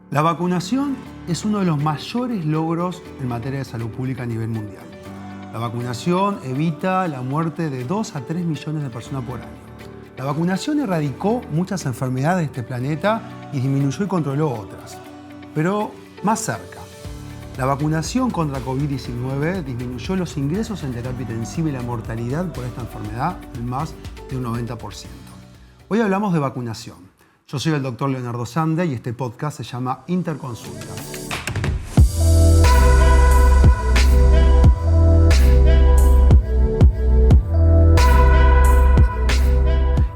La vacunación es uno de los mayores logros en materia de salud pública a nivel mundial. La vacunación evita la muerte de 2 a 3 millones de personas por año. La vacunación erradicó muchas enfermedades de este planeta y disminuyó y controló otras. Pero más cerca, la vacunación contra COVID-19 disminuyó los ingresos en terapia intensiva y la mortalidad por esta enfermedad en más de un 90%. Hoy hablamos de vacunación. Yo soy el doctor Leonardo Sande y este podcast se llama Interconsulta.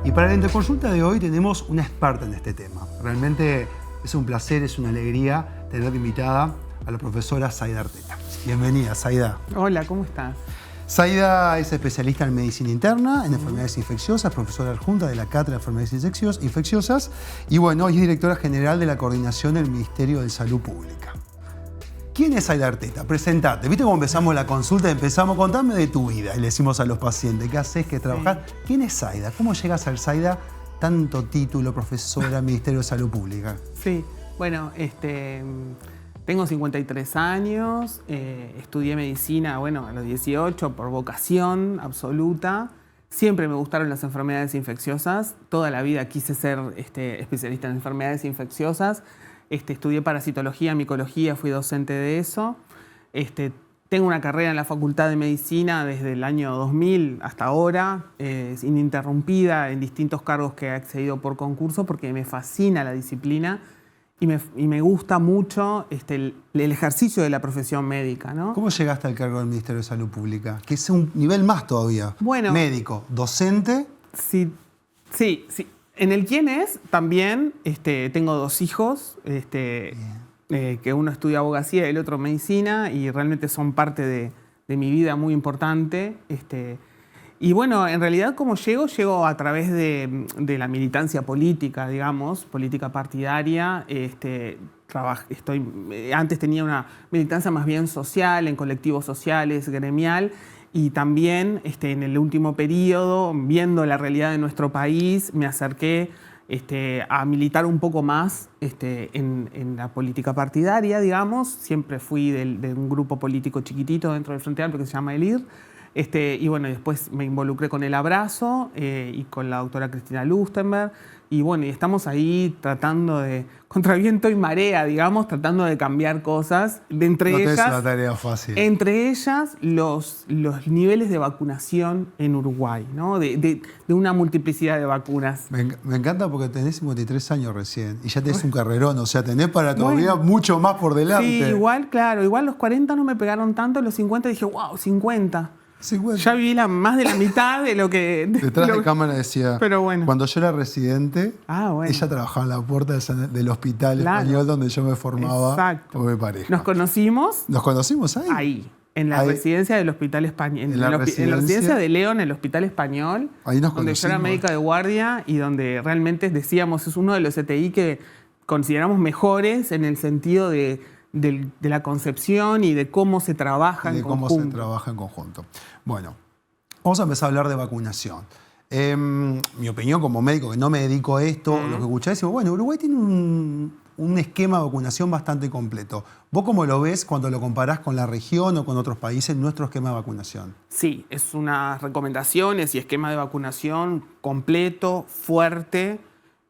Y para la interconsulta de hoy tenemos una experta en este tema. Realmente es un placer, es una alegría tener de invitada a la profesora Zaida Arteta. Bienvenida, Zaida. Hola, ¿cómo estás? Zaida es especialista en medicina interna, en enfermedades infecciosas, profesora adjunta de la Cátedra de Enfermedades Infecciosas y bueno, es directora general de la coordinación del Ministerio de Salud Pública. ¿Quién es Zaida Arteta? Presentate. ¿Viste cómo empezamos la consulta? Empezamos, contame de tu vida. Y le decimos a los pacientes, ¿qué haces? ¿Qué trabajás? Sí. ¿Quién es Zaida? ¿Cómo llegas a ser Zaida? Tanto título, profesora, Ministerio de Salud Pública. Sí, bueno, tengo 53 años, estudié medicina, bueno, a los 18 por vocación absoluta. Siempre me gustaron las enfermedades infecciosas. Toda la vida quise ser especialista en enfermedades infecciosas. Estudié parasitología, micología, fui docente de eso. Tengo una carrera en la Facultad de Medicina desde el año 2000 hasta ahora, ininterrumpida en distintos cargos que he accedido por concurso porque me fascina la disciplina. Y me gusta mucho el ejercicio de la profesión médica, ¿no? ¿Cómo llegaste al cargo del Ministerio de Salud Pública? Que es un nivel más todavía. Bueno, médico, docente. Sí. En el quién es también tengo 2 hijos, que uno estudia abogacía y el otro medicina, y realmente son parte de mi vida muy importante. Y bueno, en realidad, ¿cómo llego a través de la militancia política, digamos, política partidaria. Antes tenía una militancia más bien social, en colectivos sociales, gremial, y también en el último periodo, viendo la realidad de nuestro país, me acerqué a militar un poco más en la política partidaria, digamos. Siempre fui de un grupo político chiquitito dentro del Frente Amplio que se llama el IR. Y bueno, después me involucré con el Abrazo y con la doctora Cristina Lustenberg. Y bueno, y estamos ahí tratando de, contra viento y marea, digamos, tratando de cambiar cosas. No es una tarea fácil. Entre ellas, los niveles de vacunación en Uruguay, ¿no? De una multiplicidad de vacunas. Me encanta porque tenés 53 años recién y ya tenés un carrerón, o sea, tenés para todavía mucho más por delante. Sí, igual los 40 no me pegaron tanto, los 50 dije, wow, 50. Ya viví más de la mitad de lo que... Detrás de cámara decía, pero bueno. Cuando yo era residente, ella trabajaba en la puerta del hospital español donde yo me formaba con mi pareja. ¿Nos conocimos? ¿Nos conocimos ahí? Ahí, en la residencia del Hospital Español. En la residencia de León, en el Hospital Español. Ahí nos donde conocimos. yo era médica de guardia y donde realmente decíamos, es uno de los CTI que consideramos mejores en el sentido de la concepción y de cómo se trabaja en conjunto. De cómo se trabaja en conjunto. Bueno, vamos a empezar a hablar de vacunación. Mi opinión como médico, que no me dedico a esto, lo que escuché, decimos, bueno, Uruguay tiene un esquema de vacunación bastante completo. ¿Vos cómo lo ves cuando lo comparás con la región o con otros países, nuestro esquema de vacunación? Sí, es unas recomendaciones y esquema de vacunación completo, fuerte,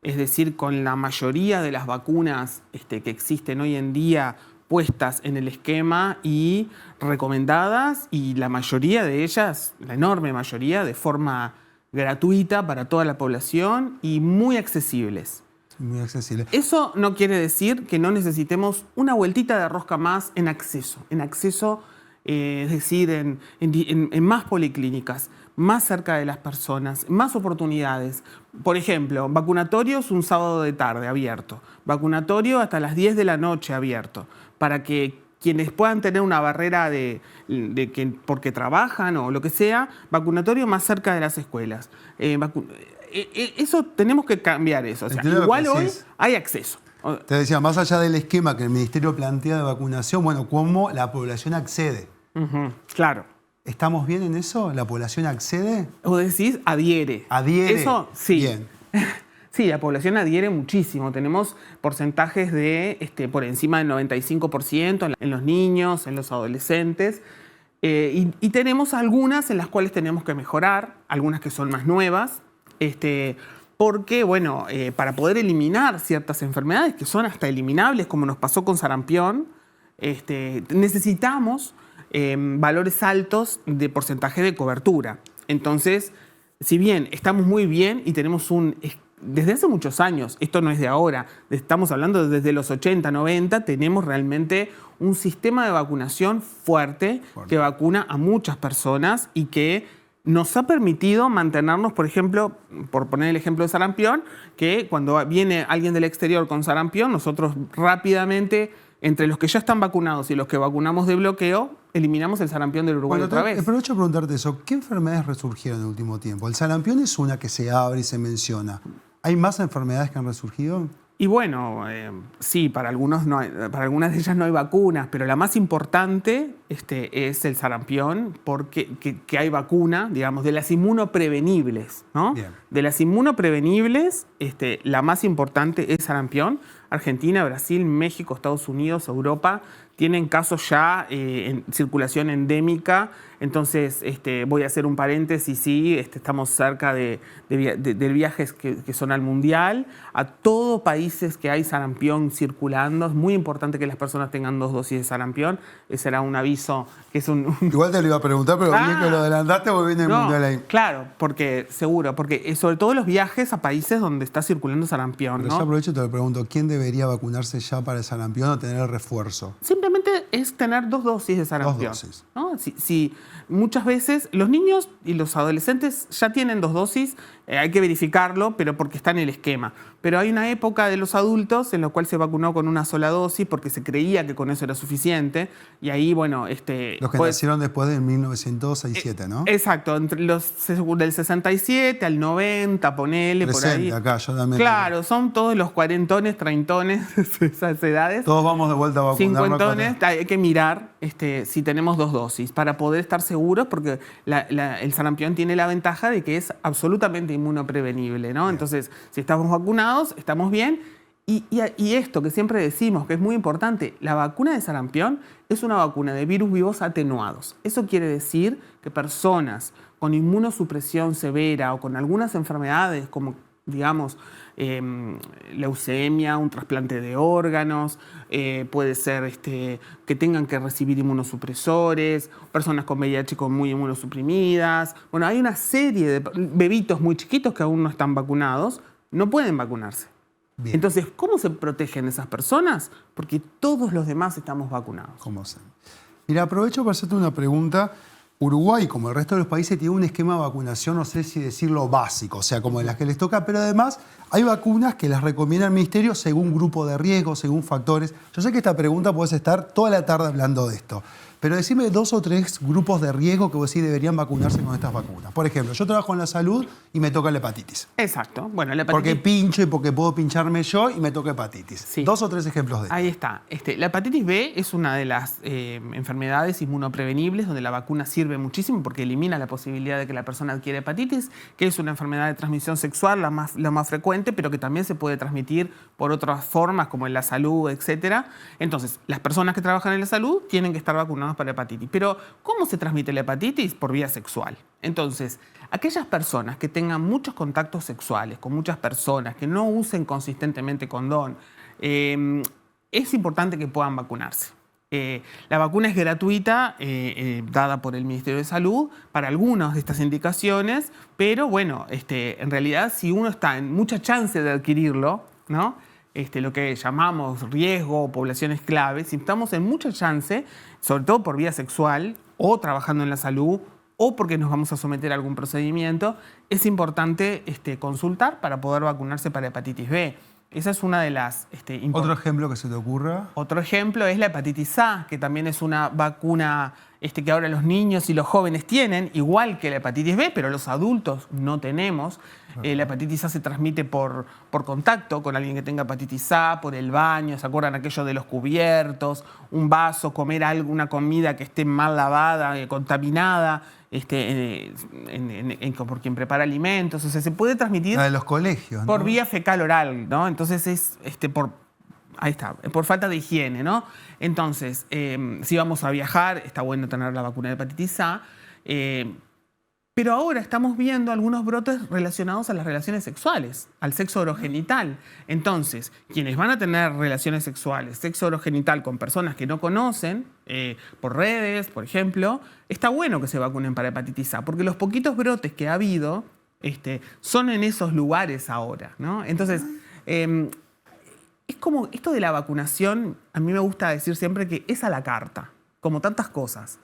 es decir, con la mayoría de las vacunas que existen hoy en día puestas en el esquema y recomendadas, y la mayoría de ellas, la enorme mayoría, de forma gratuita para toda la población y muy accesibles. Muy accesible. Eso no quiere decir que no necesitemos una vueltita de rosca más en acceso. Es decir, en más policlínicas, más cerca de las personas, más oportunidades. Por ejemplo, vacunatorios un sábado de tarde abierto, vacunatorio hasta las 10 de la noche abierto, para que quienes puedan tener una barrera porque trabajan o lo que sea, vacunatorio más cerca de las escuelas. Eso tenemos que cambiar eso. O sea, igual hoy hay acceso. Te decía, más allá del esquema que el Ministerio plantea de vacunación, bueno, ¿cómo la población accede? Claro. ¿Estamos bien en eso? ¿La población accede? ¿O decís adhiere? ¿Adhiere? Eso sí. Bien. Sí, la población adhiere muchísimo. Tenemos porcentajes de por encima del 95% en los niños, en los adolescentes. Y tenemos algunas en las cuales tenemos que mejorar, algunas que son más nuevas, porque, bueno, para poder eliminar ciertas enfermedades que son hasta eliminables, como nos pasó con sarampión, necesitamos valores altos de porcentaje de cobertura. Entonces, si bien estamos muy bien y tenemos desde hace muchos años, esto no es de ahora, estamos hablando desde los 80, 90, tenemos realmente un sistema de vacunación fuerte que vacuna a muchas personas y que nos ha permitido mantenernos, por ejemplo, por poner el ejemplo de sarampión, que cuando viene alguien del exterior con sarampión, nosotros rápidamente, entre los que ya están vacunados y los que vacunamos de bloqueo, eliminamos el sarampión del Uruguay otra vez. Aprovecho a preguntarte eso. ¿Qué enfermedades resurgieron en el último tiempo? El sarampión es una que se abre y se menciona. ¿Hay más enfermedades que han resurgido? Y bueno, sí, para algunas de ellas no hay vacunas, pero la más importante es el sarampión, porque que hay vacuna, digamos, de las inmunoprevenibles, ¿no? Bien. De las inmunoprevenibles, la más importante es sarampión. Argentina, Brasil, México, Estados Unidos, Europa tienen casos ya en circulación endémica. Entonces, voy a hacer un paréntesis, sí, estamos cerca de viajes que son al mundial. A todos países que hay sarampión circulando, es muy importante que las personas tengan 2 dosis de sarampión. Ese era un aviso que es un... Igual te lo iba a preguntar, pero bien que lo adelantaste porque viene el mundial ahí. Claro, porque sobre todo los viajes a países donde está circulando sarampión, Pero ¿no? yo aprovecho y te lo pregunto, ¿quién debería vacunarse ya para el sarampión o tener el refuerzo? Simplemente es tener 2 dosis de sarampión. 2 dosis. ¿No? Si muchas veces los niños y los adolescentes ya tienen 2 dosis, hay que verificarlo, pero porque está en el esquema. Pero hay una época de los adultos en la cual se vacunó con una sola dosis porque se creía que con eso era suficiente. Y ahí, bueno... Los que nacieron después de 1967, ¿no? Exacto, entre del 67 al 90, ponele, por ahí. Acá, yo también. Claro, son todos los cuarentones, treintones, esas edades. Todos vamos de vuelta a vacunarnos. Cincuentones, hay que mirar si tenemos 2 dosis para poder estar seguros, porque el sarampión tiene la ventaja de que es absolutamente inmunoprevenible, ¿no? Bien. Entonces, si estamos vacunados, estamos bien. Y esto que siempre decimos, que es muy importante, la vacuna de sarampión es una vacuna de virus vivos atenuados. Eso quiere decir que personas con inmunosupresión severa o con algunas enfermedades como, digamos, leucemia, un trasplante de órganos, puede ser que tengan que recibir inmunosupresores, personas con VIH muy inmunosuprimidas. Bueno, hay una serie de bebitos muy chiquitos que aún no están vacunados, no pueden vacunarse. Bien. Entonces, ¿cómo se protegen esas personas? Porque todos los demás estamos vacunados. ¿Cómo se? Mira, aprovecho para hacerte una pregunta. Uruguay, como el resto de los países, tiene un esquema de vacunación, no sé si decirlo básico, o sea, como de las que les toca, pero además hay vacunas que las recomienda el Ministerio según grupo de riesgo, según factores. Yo sé que esta pregunta puedes estar toda la tarde hablando de esto, pero decime 2 o 3 grupos de riesgo que vos sí deberían vacunarse con estas vacunas. Por ejemplo, yo trabajo en la salud y me toca la hepatitis. Exacto. Bueno, la hepatitis... Porque pincho y porque puedo pincharme yo y me toca hepatitis. Sí. 2 o 3 ejemplos de esto. Ahí está. La hepatitis B es una de las enfermedades inmunoprevenibles donde la vacuna sirve muchísimo porque elimina la posibilidad de que la persona adquiera hepatitis, que es una enfermedad de transmisión sexual, la más frecuente, pero que también se puede transmitir por otras formas como en la salud, etc. Entonces, las personas que trabajan en la salud tienen que estar vacunadas para hepatitis. Pero, ¿cómo se transmite la hepatitis? Por vía sexual. Entonces, aquellas personas que tengan muchos contactos sexuales con muchas personas, que no usen consistentemente condón, es importante que puedan vacunarse. La vacuna es gratuita, dada por el Ministerio de Salud para algunas de estas indicaciones, pero bueno, en realidad si uno está en mucha chance de adquirirlo, ¿no? Lo que llamamos riesgo o poblaciones clave, si estamos en mucha chance, sobre todo por vía sexual o trabajando en la salud o porque nos vamos a someter a algún procedimiento, es importante consultar para poder vacunarse para hepatitis B. Esa es una de las... ¿Otro ejemplo que se te ocurra? Otro ejemplo es la hepatitis A, que también es una vacuna que ahora los niños y los jóvenes tienen, igual que la hepatitis B, pero los adultos no tenemos. La hepatitis A se transmite por contacto con alguien que tenga hepatitis A, por el baño, ¿se acuerdan aquello de los cubiertos? Un vaso, comer alguna comida que esté mal lavada, contaminada, por quien prepara alimentos. O sea, se puede transmitir de los colegios, ¿no? Por vía fecal-oral, ¿no? Entonces es ahí está, por falta de higiene, ¿no? Entonces, si vamos a viajar, está bueno tener la vacuna de hepatitis A. Pero ahora estamos viendo algunos brotes relacionados a las relaciones sexuales, al sexo orogenital. Entonces, quienes van a tener relaciones sexuales, sexo orogenital con personas que no conocen, por redes, por ejemplo, está bueno que se vacunen para hepatitis A, porque los poquitos brotes que ha habido son en esos lugares ahora, ¿no? Entonces, es como esto de la vacunación, a mí me gusta decir siempre que es a la carta, como tantas cosas,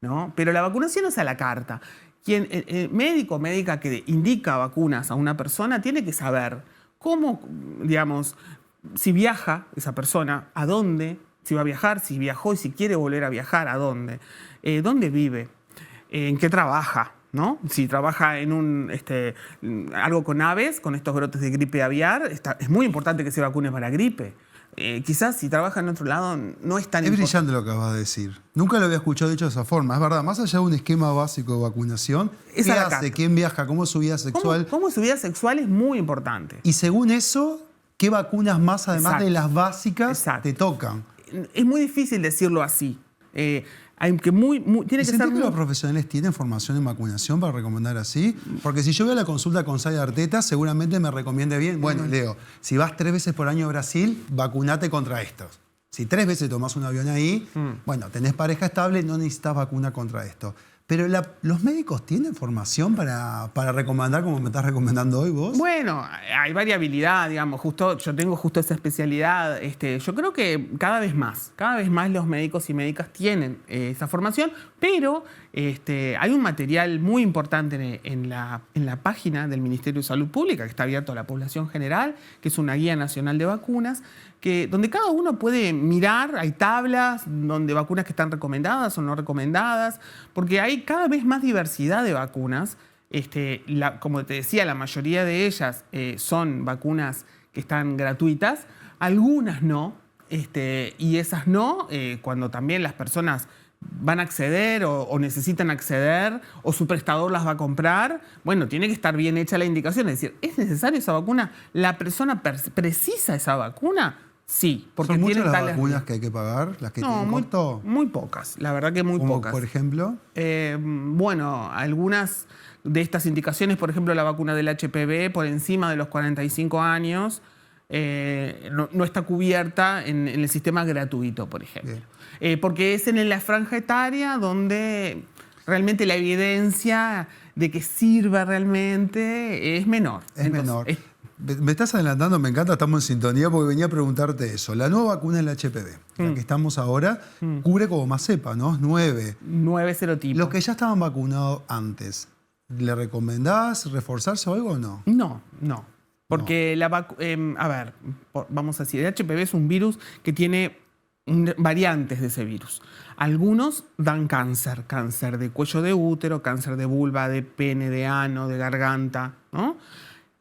¿no? Pero la vacunación es a la carta. Quien, médico o médica que indica vacunas a una persona tiene que saber cómo, digamos, si viaja esa persona, a dónde, si va a viajar, si viajó y si quiere volver a viajar, a dónde, dónde vive, en qué trabaja, ¿no? Si trabaja en algo con aves, con estos brotes de gripe aviar, es muy importante que se vacune para gripe. Quizás si trabaja en otro lado no es tan importante. Es brillante lo que acabas de decir. Nunca lo había escuchado dicho de esa forma. Es verdad, más allá de un esquema básico de vacunación, ¿qué hace? ¿Quién viaja? ¿Cómo es su vida sexual? ¿Cómo es su vida sexual? Es muy importante. Y según eso, ¿qué vacunas más, además de las básicas, te tocan? Es muy difícil decirlo así. Tiene que ser que los profesionales tienen formación en vacunación para recomendar así? Porque si yo voy a la consulta con Saya Arteta, seguramente me recomiende bien. Bueno, Leo, si vas 3 veces por año a Brasil, vacunate contra estos. Si 3 veces tomás un avión ahí, bueno, tenés pareja estable, no necesitas vacuna contra esto. Pero ¿los médicos tienen formación para recomendar como me estás recomendando hoy vos? Bueno, hay variabilidad, digamos. Yo tengo justo esa especialidad. Yo creo que cada vez más los médicos y médicas tienen esa formación, pero hay un material muy importante en la página del Ministerio de Salud Pública, que está abierto a la población general, que es una guía nacional de vacunas, donde cada uno puede mirar, hay tablas donde vacunas que están recomendadas o no recomendadas, porque hay cada vez más diversidad de vacunas. Como te decía, la mayoría de ellas son vacunas que están gratuitas, algunas no, y esas no, cuando también las personas van a acceder o necesitan acceder o su prestador las va a comprar, bueno, tiene que estar bien hecha la indicación, es decir, ¿es necesaria esa vacuna? ¿La persona precisa esa vacuna? Sí, porque ¿Son tienen muchas las vacunas que hay que pagar? ¿Las que tienen costo? Muy pocas, la verdad que muy pocas. ¿Por ejemplo? Bueno, algunas de estas indicaciones, por ejemplo, la vacuna del HPV por encima de los 45 años, no está cubierta en el sistema gratuito, por ejemplo. Porque es en la franja etaria donde realmente la evidencia de que sirva realmente es menor. Menor. Me estás adelantando, me encanta, estamos en sintonía porque venía a preguntarte eso. La nueva vacuna del HPV, la que estamos ahora, cubre como más cepa, ¿no? 9. 9 serotipos. Los que ya estaban vacunados antes, ¿le recomendás reforzarse o algo o no? No. Porque vamos a decir, el HPV es un virus que tiene variantes de ese virus. Algunos dan cáncer de cuello de útero, cáncer de vulva, de pene, de ano, de garganta, ¿no?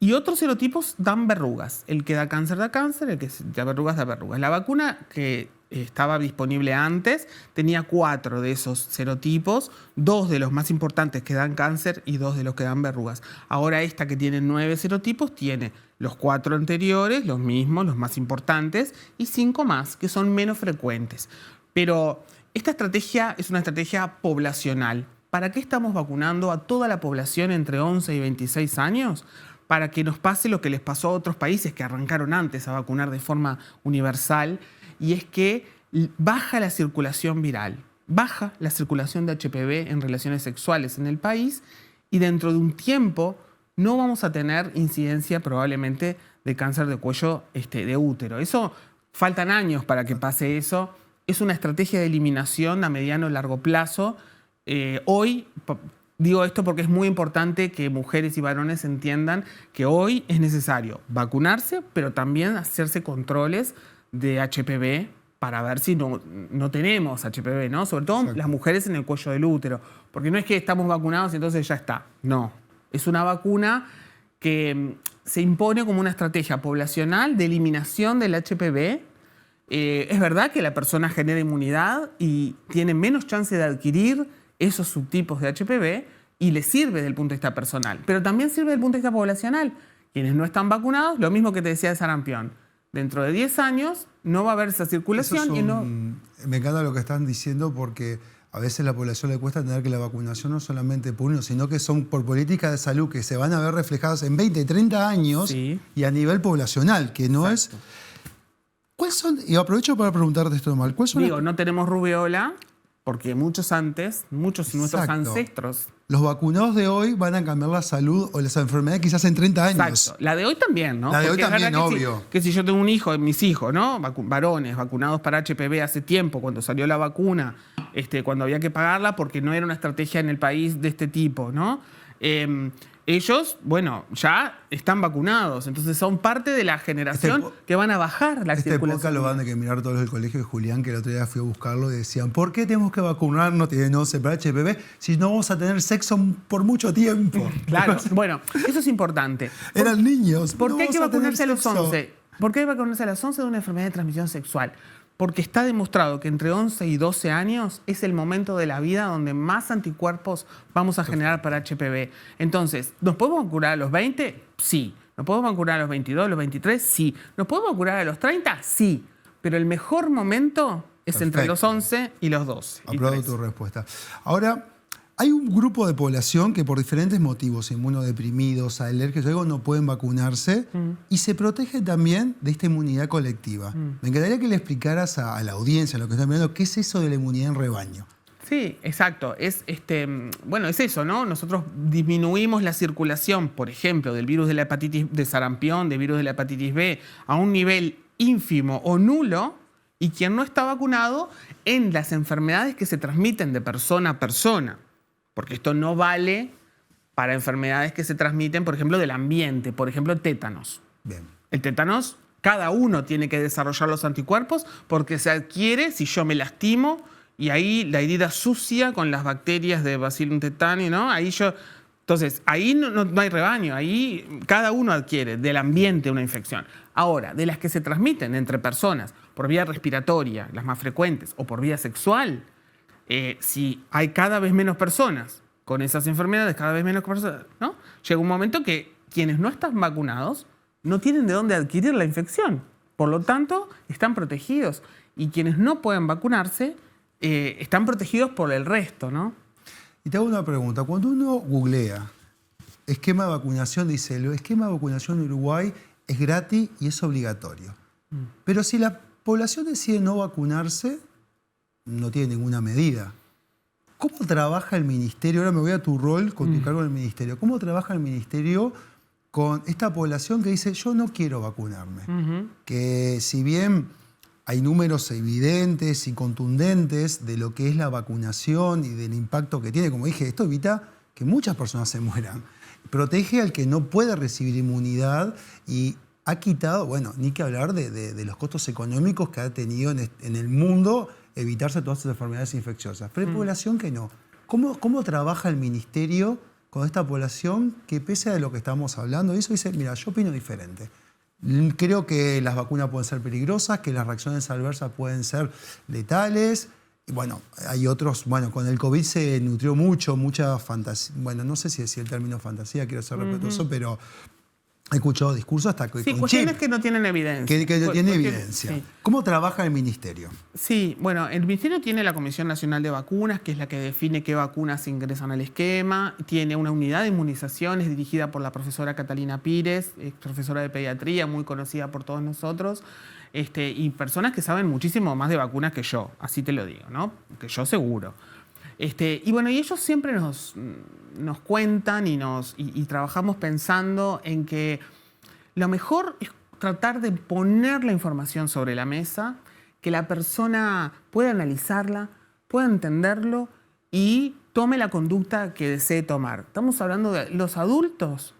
Y otros serotipos dan verrugas. El que da cáncer, el que da verrugas, da verrugas. La vacuna que estaba disponible antes tenía 4 de esos serotipos, 2 de los más importantes que dan cáncer y 2 de los que dan verrugas. Ahora esta que tiene 9 serotipos tiene los 4 anteriores, los mismos, los más importantes, y 5 más, que son menos frecuentes. Pero esta estrategia es una estrategia poblacional. ¿Para qué estamos vacunando a toda la población entre 11 y 26 años? Para que nos pase lo que les pasó a otros países que arrancaron antes a vacunar de forma universal, y es que baja la circulación viral, baja la circulación de HPV en relaciones sexuales en el país, y dentro de un tiempo no vamos a tener incidencia probablemente de cáncer de cuello de útero. Eso, faltan años para que pase eso. Es una estrategia de eliminación a mediano y largo plazo. Hoy... Digo esto porque es muy importante que mujeres y varones entiendan que hoy es necesario vacunarse, pero también hacerse controles de HPV para ver si no tenemos HPV, ¿no? Sobre todo Exacto. las mujeres en el cuello del útero. Porque no es que estamos vacunados y entonces ya está. No. Es una vacuna que se impone como una estrategia poblacional de eliminación del HPV. Es verdad que la persona genera inmunidad y tiene menos chance de adquirir esos subtipos de HPV y le sirve desde el punto de vista personal. Pero también sirve desde el punto de vista poblacional. Quienes no están vacunados, lo mismo que te decía de sarampión. Dentro de 10 años no va a haber esa circulación y no... Me encanta lo que están diciendo porque a veces a la población le cuesta entender que la vacunación no es solamente por uno, sino que son por políticas de salud que se van a ver reflejadas en 20, 30 años Sí. y a nivel poblacional, que no Exacto. es... ¿Cuáles son? Y aprovecho para preguntarte esto mal. ¿Cuáles son Digo, no tenemos rubiola porque muchos de nuestros Exacto. ancestros... los vacunados de hoy van a cambiar la salud o las enfermedades quizás en 30 años? Exacto. La de hoy también, ¿no? La de hoy Porque es también, verdad que obvio. que si yo tengo un hijo, mis hijos, ¿no? Varones vacunados para HPV hace tiempo, cuando salió la vacuna, cuando había que pagarla porque no era una estrategia en el país de este tipo, ¿no? Ellos, bueno, ya están vacunados, entonces son parte de la generación que van a bajar la Este circulación. podcast lo van a que mirar todos los del colegio de Julián, que el otro día fui a buscarlo y decían, ¿por qué tenemos que vacunarnos? No sé, para HPV, si no vamos a tener sexo por mucho tiempo. Claro, bueno, eso es importante. Eran niños. ¿Por no qué hay que vamos a tener vacunarse a los sexo. 11? ¿Por qué hay que vacunarse a los 11 de una enfermedad de transmisión sexual? Porque está demostrado que entre 11 y 12 años es el momento de la vida donde más anticuerpos vamos a generar para HPV. Entonces, ¿nos podemos vacunar a los 20? Sí. ¿Nos podemos vacunar a los 22, a los 23? Sí. ¿Nos podemos vacunar a los 30? Sí. Pero el mejor momento es entre los 11 y los 12. Aplaudo tu respuesta. Ahora, hay un grupo de población que por diferentes motivos, inmunodeprimidos, alérgicos, algo, no pueden vacunarse y se protege también de esta inmunidad colectiva. Me encantaría que le explicaras a la audiencia, a lo que están mirando, qué es eso de la inmunidad en rebaño. Sí, exacto. Bueno, es eso, ¿no? Nosotros disminuimos la circulación, por ejemplo, del virus de la hepatitis de sarampión, del virus de la hepatitis B, a un nivel ínfimo o nulo, y quien no está vacunado en las enfermedades que se transmiten de persona a persona. Porque esto no vale para enfermedades que se transmiten, por ejemplo, del ambiente, por ejemplo, tétanos. Bien. El tétanos, cada uno tiene que desarrollar los anticuerpos porque se adquiere si yo me lastimo y ahí la herida sucia con las bacterias de Bacillus tetani, ¿no? Entonces, ahí no hay rebaño, ahí cada uno adquiere del ambiente una infección. Ahora, de las que se transmiten entre personas por vía respiratoria, las más frecuentes, o por vía sexual, si hay cada vez menos personas con esas enfermedades, cada vez menos personas, ¿no? Llega un momento que quienes no están vacunados no tienen de dónde adquirir la infección. Por lo tanto, están protegidos. Y quienes no pueden vacunarse están protegidos por el resto, ¿no? Y te hago una pregunta. Cuando uno googlea esquema de vacunación, dice, el esquema de vacunación en Uruguay es gratis y es obligatorio. Pero si la población decide no vacunarse, no tiene ninguna medida. ¿Cómo trabaja el ministerio? Ahora me voy a tu rol con tu cargo en el ministerio. ¿Cómo trabaja el ministerio con esta población que dice, yo no quiero vacunarme? Que si bien hay números evidentes y contundentes de lo que es la vacunación y del impacto que tiene, como dije, esto evita que muchas personas se mueran. Protege al que no puede recibir inmunidad y ha quitado, bueno, ni que hablar de los costos económicos que ha tenido en el mundo evitarse todas estas enfermedades infecciosas. Pero hay población que no. ¿Cómo trabaja el ministerio con esta población que, pese a lo que estamos hablando, eso dice, mira, yo opino diferente? Creo que las vacunas pueden ser peligrosas, que las reacciones adversas pueden ser letales. Y bueno, hay otros, bueno, con el COVID se nutrió mucha fantasía. Bueno, no sé si decir el término fantasía, quiero ser respetuoso, pero he escuchado discursos hasta que Sí, con cuestiones chip, que no tienen evidencia. que no tiene evidencia. Sí. ¿Cómo trabaja el ministerio? Sí, bueno, el Ministerio tiene la Comisión Nacional de Vacunas, que es la que define qué vacunas ingresan al esquema. Tiene una unidad de inmunizaciones dirigida por la profesora Catalina Pires, profesora de pediatría, muy conocida por todos nosotros, y personas que saben muchísimo más de vacunas que yo, así te lo digo, ¿no? Que yo seguro. Y bueno, y ellos siempre nos cuentan y trabajamos pensando en que lo mejor es tratar de poner la información sobre la mesa, que la persona pueda analizarla, pueda entenderlo y tome la conducta que desee tomar. Estamos hablando de los adultos.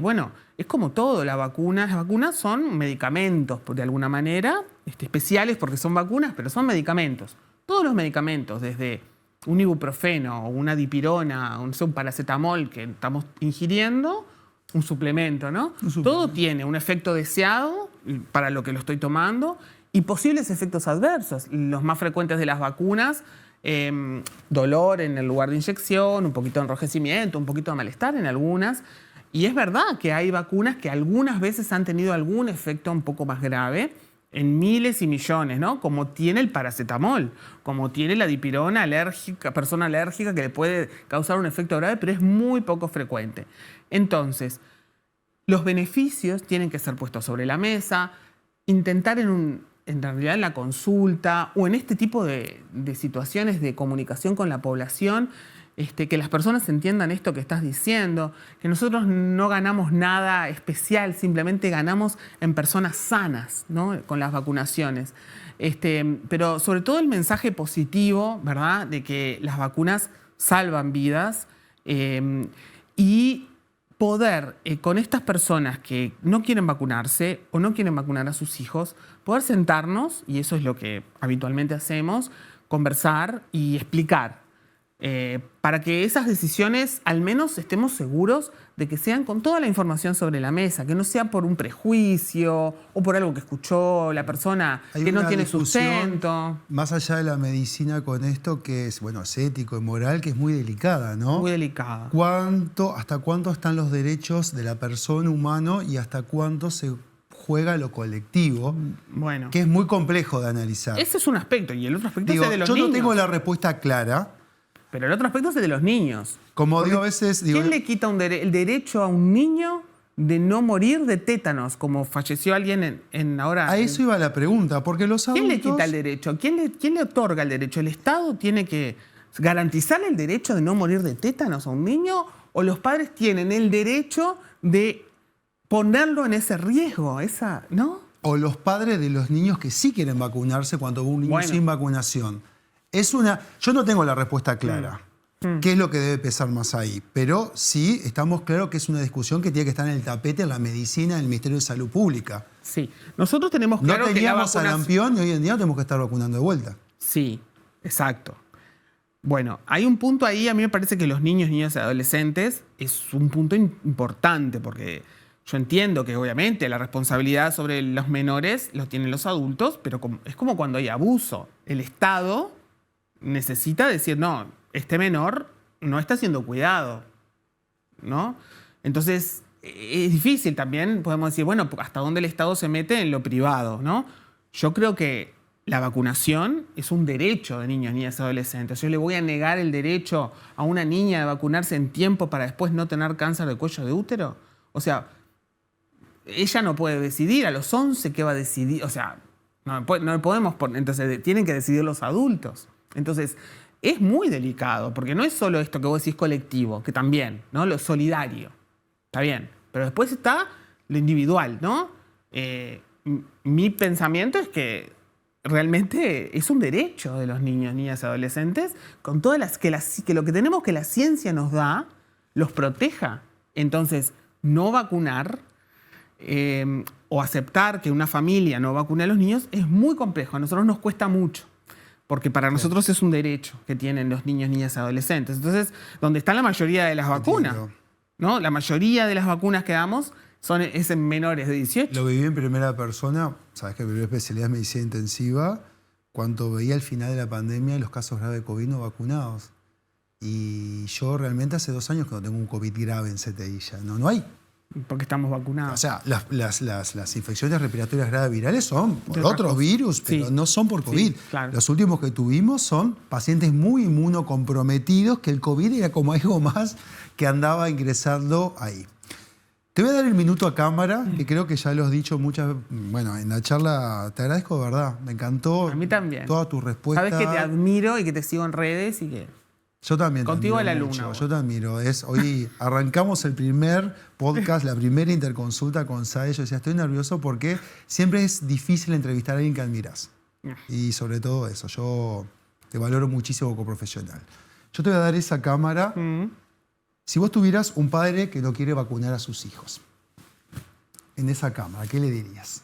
Bueno, es como todo, las vacunas son medicamentos, de alguna manera, especiales porque son vacunas, pero son medicamentos. Todos los medicamentos, desde un ibuprofeno o una dipirona, un paracetamol que estamos ingiriendo, un suplemento, ¿no? Todo tiene un efecto deseado para lo que lo estoy tomando y posibles efectos adversos. Los más frecuentes de las vacunas, dolor en el lugar de inyección, un poquito de enrojecimiento, un poquito de malestar en algunas. Y es verdad que hay vacunas que algunas veces han tenido algún efecto un poco más grave, en miles y millones, ¿no? Como tiene el paracetamol, como tiene la dipirona alérgica, persona alérgica que le puede causar un efecto grave, pero es muy poco frecuente. Entonces, los beneficios tienen que ser puestos sobre la mesa, intentar en realidad en la consulta o en este tipo de situaciones de comunicación con la población, que las personas entiendan esto que estás diciendo, que nosotros no ganamos nada especial, simplemente ganamos en personas sanas, ¿no? Con las vacunaciones. Pero sobre todo el mensaje positivo, ¿verdad?, de que las vacunas salvan vidas y poder, con estas personas que no quieren vacunarse o no quieren vacunar a sus hijos, poder sentarnos, y eso es lo que habitualmente hacemos, conversar y explicar. Para que esas decisiones al menos estemos seguros de que sean con toda la información sobre la mesa, que no sea por un prejuicio o por algo que escuchó la persona que no tiene sustento. Más allá de la medicina con esto, que es, bueno, es ético y moral, que es muy delicada, ¿no? Muy delicada. ¿Hasta cuánto están los derechos de la persona humana y hasta cuánto se juega lo colectivo? Bueno. Que es muy complejo de analizar. Ese es un aspecto, y el otro aspecto es el de los niños. Yo no tengo la respuesta clara. Pero el otro aspecto es el de los niños. Como digo a veces... ¿Quién le quita el derecho a un niño de no morir de tétanos, como falleció alguien ahora? A eso iba la pregunta, porque los adultos... ¿Quién le quita el derecho? ¿Quién le otorga el derecho? ¿El Estado tiene que garantizar el derecho de no morir de tétanos a un niño? ¿O los padres tienen el derecho de ponerlo en ese riesgo? ¿No? O los padres de los niños que sí quieren vacunarse cuando hubo un niño sin vacunación. Yo no tengo la respuesta clara. ¿Qué es lo que debe pesar más ahí? Pero sí estamos claros que es una discusión que tiene que estar en el tapete en la medicina, en el Ministerio de Salud Pública. Sí. Nosotros tenemos claro que la vacunación... sarampión y hoy en día tenemos que estar vacunando de vuelta. Sí, exacto. Bueno, hay un punto ahí, a mí me parece que los niños y adolescentes es un punto importante, porque yo entiendo que obviamente la responsabilidad sobre los menores lo tienen los adultos, pero es como cuando hay abuso. El Estado necesita decir, no, este menor no está siendo cuidado, ¿no? Entonces, es difícil también, podemos decir, bueno, hasta dónde el Estado se mete en lo privado, ¿no? Yo creo que la vacunación es un derecho de niños, niñas y adolescentes. Yo le voy a negar el derecho a una niña de vacunarse en tiempo para después no tener cáncer de cuello de útero. O sea, ella no puede decidir a los 11 qué va a decidir. O sea, no podemos poner, entonces tienen que decidir los adultos. Entonces, es muy delicado, porque no es solo esto que vos decís colectivo, que también, ¿no? Lo solidario, está bien, pero después está lo individual, ¿no? Mi pensamiento es que realmente es un derecho de los niños, niñas y adolescentes, con todas que lo que tenemos que la ciencia nos da, los proteja. Entonces, no vacunar o aceptar que una familia no vacune a los niños es muy complejo, a nosotros nos cuesta mucho. Porque para nosotros es un derecho que tienen los niños, niñas y adolescentes. Entonces, donde está la mayoría de las vacunas, ¿no? La mayoría de las vacunas que damos es en menores de 18. Lo viví en primera persona. Sabes que mi primera especialidad es medicina intensiva. Cuando veía al final de la pandemia los casos graves de COVID no vacunados. Y yo realmente hace 2 años que no tengo un COVID grave en CTI ya. No hay. Porque estamos vacunados. O sea, las infecciones respiratorias graves virales son por otros virus, pero no son por COVID. Sí, claro. Los últimos que tuvimos son pacientes muy inmunocomprometidos, que el COVID era como algo más que andaba ingresando ahí. Te voy a dar el minuto a cámara, que creo que ya lo has dicho muchas veces. Bueno, en la charla te agradezco de verdad. Me encantó. A mí también. Toda tu respuesta. Sabes que te admiro y que te sigo en redes y que... Yo también. Contigo el alumno. Yo te admiro. Hoy arrancamos el primer podcast, la primera interconsulta con Sae. Yo decía, estoy nervioso porque siempre es difícil entrevistar a alguien que admiras. Y sobre todo eso, yo te valoro muchísimo como profesional. Yo te voy a dar esa cámara. Si vos tuvieras un padre que no quiere vacunar a sus hijos, en esa cámara, ¿qué le dirías?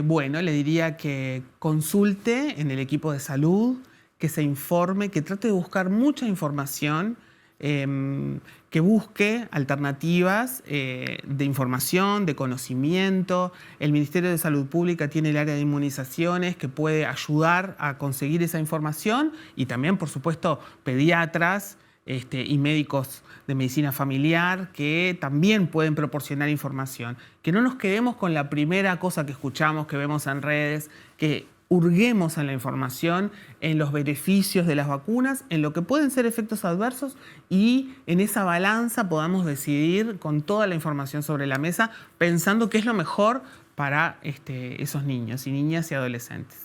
Bueno, le diría que consulte en el equipo de salud, que se informe, que trate de buscar mucha información, que busque alternativas de información, de conocimiento. El Ministerio de Salud Pública tiene el área de inmunizaciones que puede ayudar a conseguir esa información y también, por supuesto, pediatras y médicos de medicina familiar que también pueden proporcionar información. Que no nos quedemos con la primera cosa que escuchamos, que vemos en redes, que hurguemos en la información, en los beneficios de las vacunas, en lo que pueden ser efectos adversos y en esa balanza podamos decidir con toda la información sobre la mesa, pensando qué es lo mejor para esos niños y niñas y adolescentes.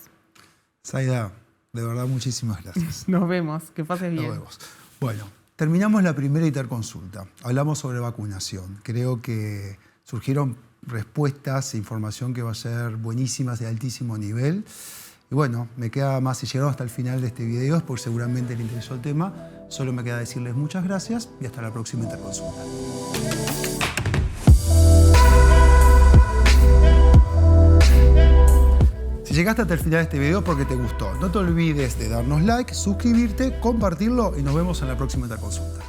Zaida, de verdad, muchísimas gracias. Nos vemos, que pases bien. Nos vemos. Bueno, terminamos la primera interconsulta. Hablamos sobre vacunación. Creo que surgieron respuestas e información que va a ser buenísimas, de altísimo nivel. Y bueno, me queda más, si llegaron hasta el final de este video, es porque seguramente les interesó el tema. Solo me queda decirles muchas gracias y hasta la próxima interconsulta. Si llegaste hasta el final de este video es porque te gustó. No te olvides de darnos like, suscribirte, compartirlo y nos vemos en la próxima interconsulta.